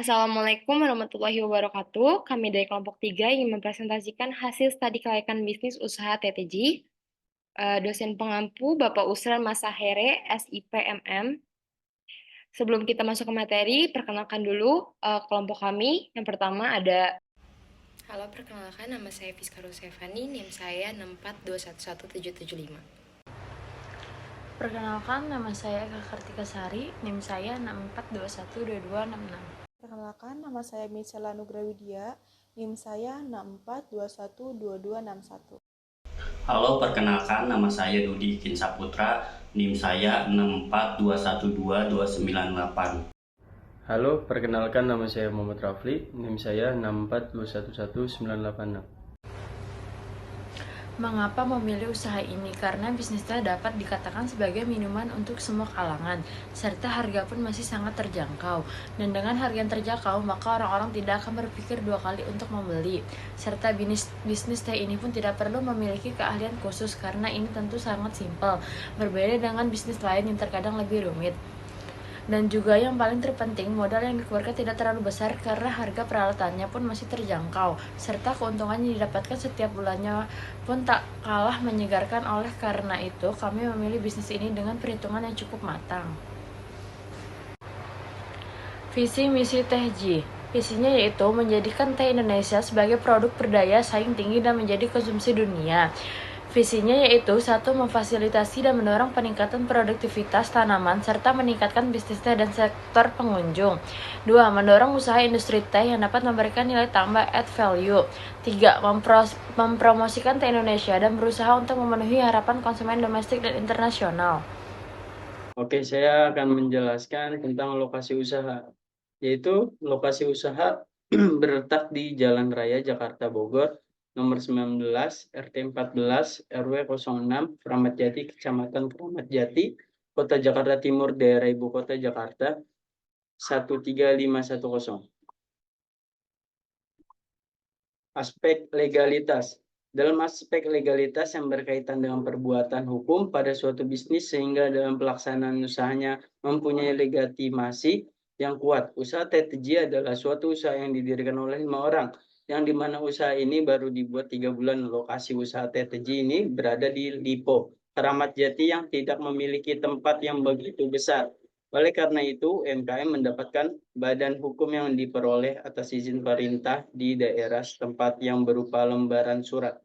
Assalamualaikum warahmatullahi wabarakatuh. Kami dari kelompok 3 ingin mempresentasikan hasil studi kelayakan bisnis usaha TTJ. Dosen pengampu Bapak Usran Masahere, SIPMM. Sebelum kita masuk ke materi, perkenalkan dulu kelompok kami. Yang pertama ada. Halo, perkenalkan nama saya Fiska Rosevani, NIM saya 642111775. Perkenalkan, nama saya Eka Kartika Sari, NIM saya 64212266. Perkenalkan, nama saya Michela Nugrawidia, NIM saya 64212261. Halo, perkenalkan nama saya Dudi Ikin Saputra, NIM saya 642122988. Halo, perkenalkan nama saya Muhammad Rafli, NIM saya 642111986. Mengapa memilih usaha ini? Karena bisnisnya dapat dikatakan sebagai minuman untuk semua kalangan, serta harga pun masih sangat terjangkau. Dan dengan harga yang terjangkau, maka orang-orang tidak akan berpikir dua kali untuk membeli. Serta bisnis teh ini pun tidak perlu memiliki keahlian khusus, karena ini tentu sangat simpel, berbeda dengan bisnis lain yang terkadang lebih rumit. Dan juga yang paling terpenting, modal yang dikeluarkan tidak terlalu besar karena harga peralatannya pun masih terjangkau, serta keuntungan yang didapatkan setiap bulannya pun tak kalah menyegarkan. Oleh karena itu, kami memilih bisnis ini dengan perhitungan yang cukup matang. Visi misi Teh Ji. Visinya yaitu menjadikan teh Indonesia sebagai produk berdaya saing tinggi dan menjadi konsumsi dunia. Visinya yaitu 1. Memfasilitasi dan mendorong peningkatan produktivitas tanaman serta meningkatkan bisnis teh dan sektor pengunjung. 2. Mendorong usaha industri teh yang dapat memberikan nilai tambah add value. 3. Mempromosikan teh Indonesia dan berusaha untuk memenuhi harapan konsumen domestik dan internasional. Oke, saya akan menjelaskan tentang lokasi usaha, yaitu lokasi usaha berletak di Jalan Raya Jakarta Bogor, nomor 19, RT 14, RW 06, Kramat Jati, Kecamatan Kramat Jati, Kota Jakarta Timur, Daerah Ibu Kota Jakarta, 13510. Aspek legalitas. Dalam aspek legalitas yang berkaitan dengan perbuatan hukum pada suatu bisnis sehingga dalam pelaksanaan usahanya mempunyai legitimasi yang kuat. Usaha TTJ adalah suatu usaha yang didirikan oleh 5 orang, yang dimana usaha ini baru dibuat 3 bulan. Lokasi usaha TTJ ini berada di Lipo, Kramat Jati, yang tidak memiliki tempat yang begitu besar. Oleh karena itu, UMKM mendapatkan badan hukum yang diperoleh atas izin pemerintah di daerah setempat yang berupa lembaran surat.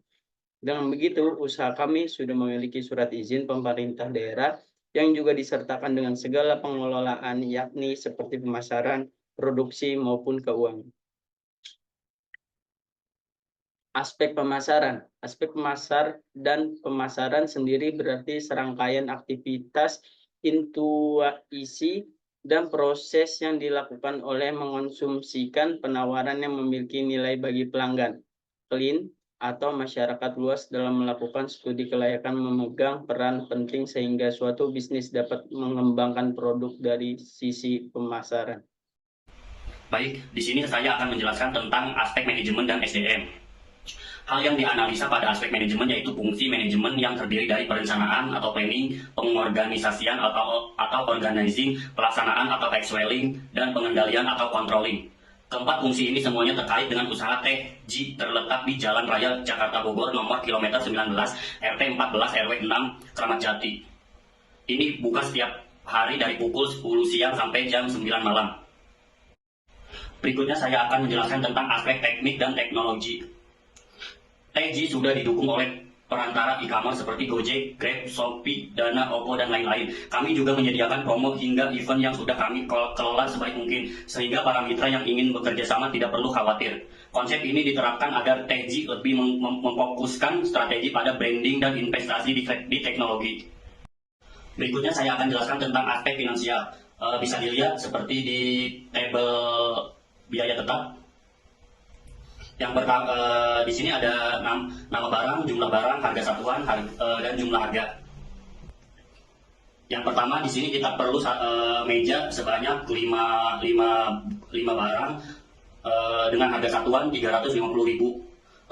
Dengan begitu, usaha kami sudah memiliki surat izin pemerintah daerah yang juga disertakan dengan segala pengelolaan, yakni seperti pemasaran, produksi, maupun keuangan. Aspek pemasaran. Aspek pemasaran sendiri berarti serangkaian aktivitas, intuisi, dan proses yang dilakukan oleh mengonsumsikan penawaran yang memiliki nilai bagi pelanggan, klien, atau masyarakat luas dalam melakukan studi kelayakan memegang peran penting sehingga suatu bisnis dapat mengembangkan produk dari sisi pemasaran. Baik, di sini saya akan menjelaskan tentang aspek manajemen dan SDM. Hal yang dianalisa pada aspek manajemen yaitu fungsi manajemen yang terdiri dari perencanaan atau planning, pengorganisasian atau organizing, pelaksanaan atau excelling, dan pengendalian atau controlling. Keempat fungsi ini semuanya terkait dengan usaha Teh Ji terletak di Jalan Raya Jakarta Bogor nomor kilometer 19, RT 14 RW 6, Kramat Jati. Ini buka setiap hari dari pukul 10 siang sampai jam 9 malam. Berikutnya saya akan menjelaskan tentang aspek teknik dan teknologi. Teh Ji sudah didukung oleh perantara e-commerce seperti Gojek, Grab, Shopee, Dana, Oppo, dan lain-lain. Kami juga menyediakan promo hingga event yang sudah kami kelola sebaik mungkin, sehingga para mitra yang ingin bekerja sama tidak perlu khawatir. Konsep ini diterapkan agar Teh Ji lebih memfokuskan strategi pada branding dan investasi di teknologi. Berikutnya saya akan jelaskan tentang aspek finansial. Bisa dilihat seperti di tabel biaya tetap. Yang pertama, di sini ada nama barang, jumlah barang, harga satuan, dan jumlah harga. Yang pertama di sini kita perlu meja sebanyak 5 barang dengan harga satuan 350.000.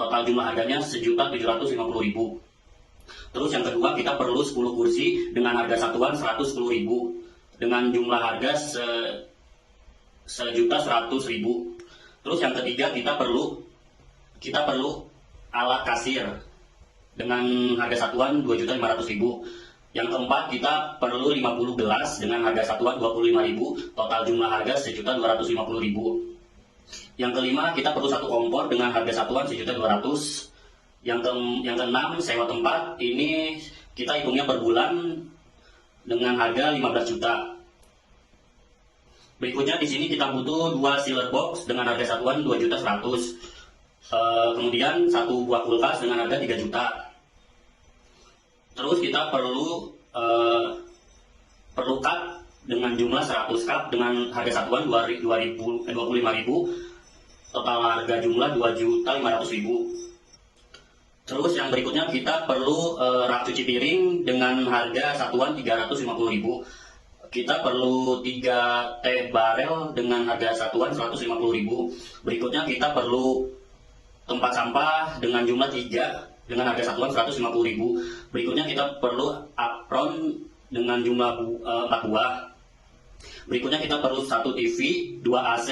Total jumlah harganya 1.750.000. Terus yang kedua kita perlu 10 kursi dengan harga satuan 110.000 dengan jumlah harga 1.100.000. Terus yang ketiga kita perlu alat kasir dengan harga satuan 2.500.000. Yang keempat kita perlu 50 gelas dengan harga satuan 25.000, total jumlah harga 1.250.000. Yang kelima kita perlu satu kompor dengan harga satuan 1.200.000. Yang keenam sewa tempat, ini kita hitungnya per bulan dengan harga 15 juta. Berikutnya di sini kita butuh 2 sealer box dengan harga satuan 2.100.000. Kemudian satu buah kulkas dengan harga 3 juta. Terus kita perlu cup dengan jumlah 100 cup dengan harga satuan 25.000, total harga jumlah 2.500.000. Terus yang berikutnya kita perlu rak cuci piring dengan harga satuan 350.000. Kita perlu 3 teh barel dengan harga satuan 150.000. Berikutnya kita perlu tempat sampah dengan jumlah 3 dengan harga satuan 150.000. Berikutnya kita perlu apron dengan jumlah 4 buah. Berikutnya kita perlu 1 TV, 2 AC,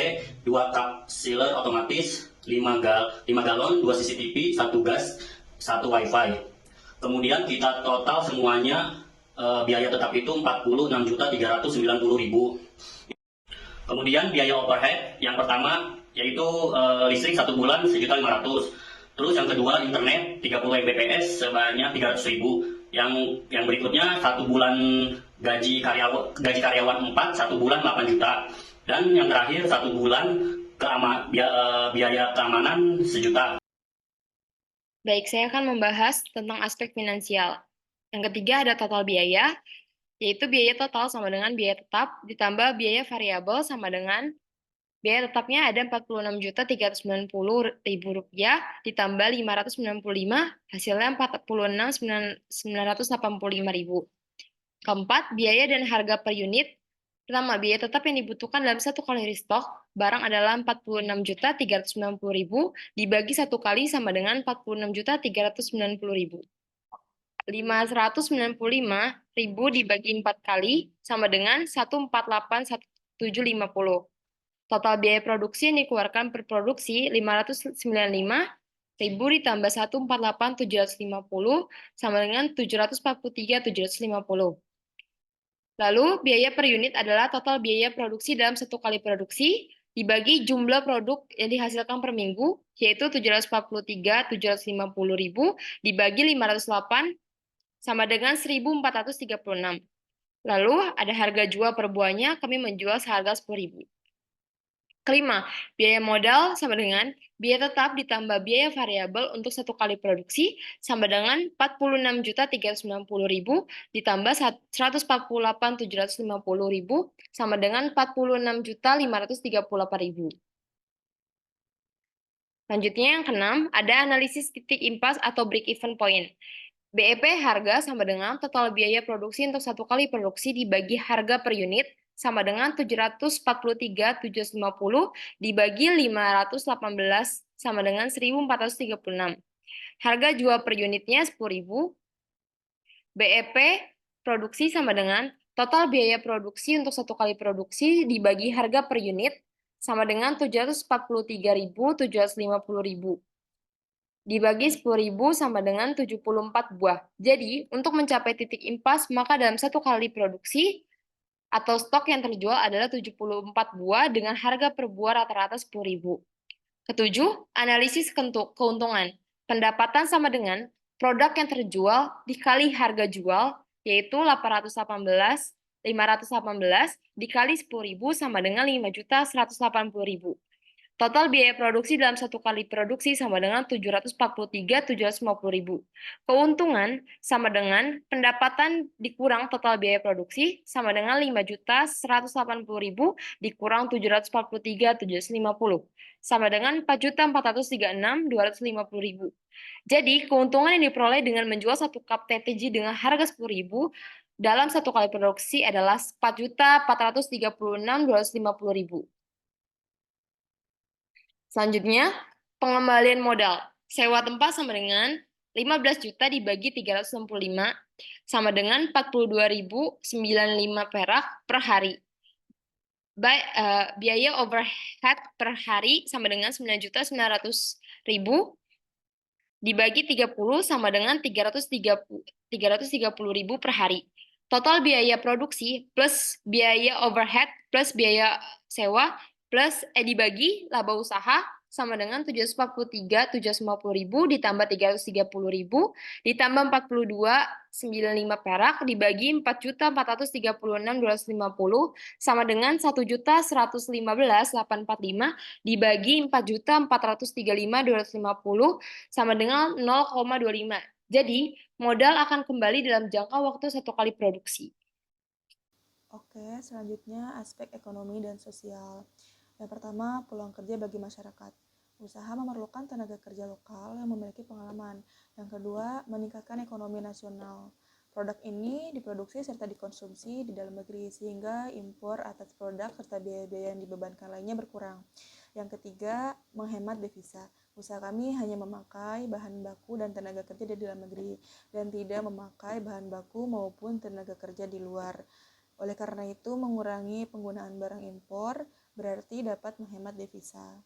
2 cup sealer otomatis, 5 galon, 2 CCTV, 1 gas, 1 wifi. Kemudian kita total semuanya biaya tetap itu 46.390.000. Kemudian biaya overhead yang pertama yaitu listrik 1 bulan 1.500.000. Terus yang kedua internet 30 Mbps sebanyak 300.000. Yang berikutnya 1 bulan gaji karyawan 4, 1 bulan 8 juta. Dan yang terakhir 1 bulan biaya keamanan 1 juta. Baik, saya akan membahas tentang aspek finansial. Yang ketiga ada total biaya, yaitu biaya total sama dengan biaya tetap ditambah biaya variabel sama dengan biaya tetapnya ada Rp46.390.000 ditambah 595, hasilnya Rp46.985.000. Keempat, biaya dan harga per unit. Pertama, biaya tetap yang dibutuhkan dalam 1 kali restock barang adalah Rp46.390.000 dibagi 1 kali sama dengan Rp46.390.000. 595.000 dibagi 4 kali sama dengan 148.150. Total biaya produksi yang dikeluarkan per produksi 595.000 ditambah 148.750 sama dengan 743.750. Lalu biaya per unit adalah total biaya produksi dalam 1 kali produksi dibagi jumlah produk yang dihasilkan per minggu, yaitu 743.750.000 dibagi 508 sama dengan 1.436. Lalu ada harga jual per buahnya, kami menjual seharga 10.000. Kelima, biaya modal sama dengan biaya tetap ditambah biaya variabel untuk 1 kali produksi sama dengan 46.390.000 ditambah 148.750.000 sama dengan 46.538.000. Selanjutnya yang keenam, ada analisis titik impas atau break even point. BEP harga sama dengan total biaya produksi untuk 1 kali produksi dibagi harga per unit sama dengan 743.750 dibagi 518 sama dengan 1.436. Harga jual per unitnya 10.000. BEP produksi sama dengan total biaya produksi untuk 1 kali produksi dibagi harga per unit sama dengan 743.750.000. Dibagi 10.000 sama dengan 74 buah. Jadi, untuk mencapai titik impas, maka dalam 1 kali produksi atau stok yang terjual adalah 74 buah dengan harga per buah rata-rata 10.000. Ketujuh, analisis keuntungan. Pendapatan sama dengan produk yang terjual dikali harga jual, yaitu 518 dikali 10.000 sama dengan 5.180.000. Total biaya produksi dalam 1 kali produksi sama dengan 743.750.000. Keuntungan sama dengan pendapatan dikurang total biaya produksi sama dengan 5.180.000 dikurang 743.750 sama dengan 4.436.250.000. Jadi, keuntungan yang diperoleh dengan menjual 1 cup TTG dengan harga 10.000 dalam 1 kali produksi adalah 4.436.250.000. Selanjutnya, pengembalian modal. Sewa tempat sama dengan 15 juta dibagi 365 sama dengan 42.095 perak per hari. Biaya overhead per hari sama dengan 9.900.000 dibagi 30 sama dengan 330.000 per hari. Total biaya produksi plus biaya overhead plus biaya sewa plus dibagi laba usaha sama dengan 743.750.000 ditambah 330.000 ditambah 42.95 perak dibagi 4.436.250 sama dengan 1.115.845 dibagi 4.435.250 sama dengan 0,25. Jadi, modal akan kembali dalam jangka waktu 1 kali produksi. Oke, selanjutnya aspek ekonomi dan sosial. Yang pertama, peluang kerja bagi masyarakat. Usaha memerlukan tenaga kerja lokal yang memiliki pengalaman. Yang kedua, meningkatkan ekonomi nasional. Produk ini diproduksi serta dikonsumsi di dalam negeri sehingga impor atas produk serta biaya-biaya yang dibebankan lainnya berkurang. Yang ketiga, menghemat devisa. Usaha kami hanya memakai bahan baku dan tenaga kerja di dalam negeri dan tidak memakai bahan baku maupun tenaga kerja di luar. Oleh karena itu, mengurangi penggunaan barang impor berarti dapat menghemat devisa.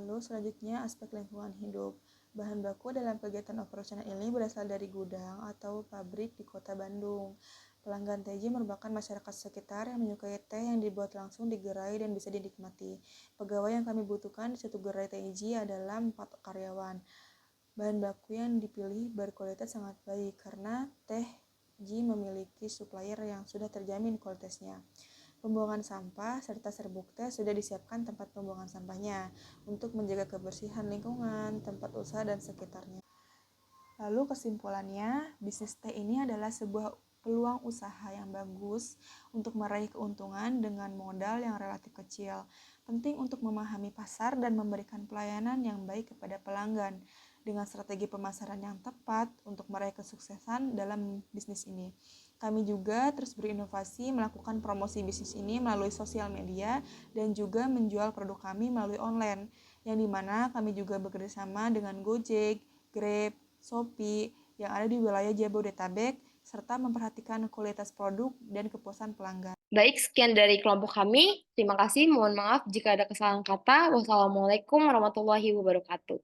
Lalu selanjutnya aspek lingkungan hidup. Bahan baku dalam kegiatan operasional ini berasal dari gudang atau pabrik di kota Bandung. Pelanggan TJ merupakan masyarakat sekitar yang menyukai teh yang dibuat langsung di gerai dan bisa dinikmati. Pegawai yang kami butuhkan di satu gerai TJ adalah 4 karyawan. Bahan baku yang dipilih berkualitas sangat baik karena teh Ji memiliki supplier yang sudah terjamin kualitasnya. Pembuangan sampah serta serbuk teh sudah disiapkan tempat pembuangan sampahnya untuk menjaga kebersihan lingkungan, tempat usaha, dan sekitarnya. Lalu kesimpulannya, bisnis teh ini adalah sebuah peluang usaha yang bagus untuk meraih keuntungan dengan modal yang relatif kecil. Penting untuk memahami pasar dan memberikan pelayanan yang baik kepada pelanggan dengan strategi pemasaran yang tepat untuk meraih kesuksesan dalam bisnis ini. Kami juga terus berinovasi melakukan promosi bisnis ini melalui sosial media dan juga menjual produk kami melalui online, yang dimana kami juga bekerjasama dengan Gojek, Grab, Shopee yang ada di wilayah Jabodetabek, serta memperhatikan kualitas produk dan kepuasan pelanggan. Baik, sekian dari kelompok kami. Terima kasih. Mohon maaf jika ada kesalahan kata. Wassalamualaikum warahmatullahi wabarakatuh.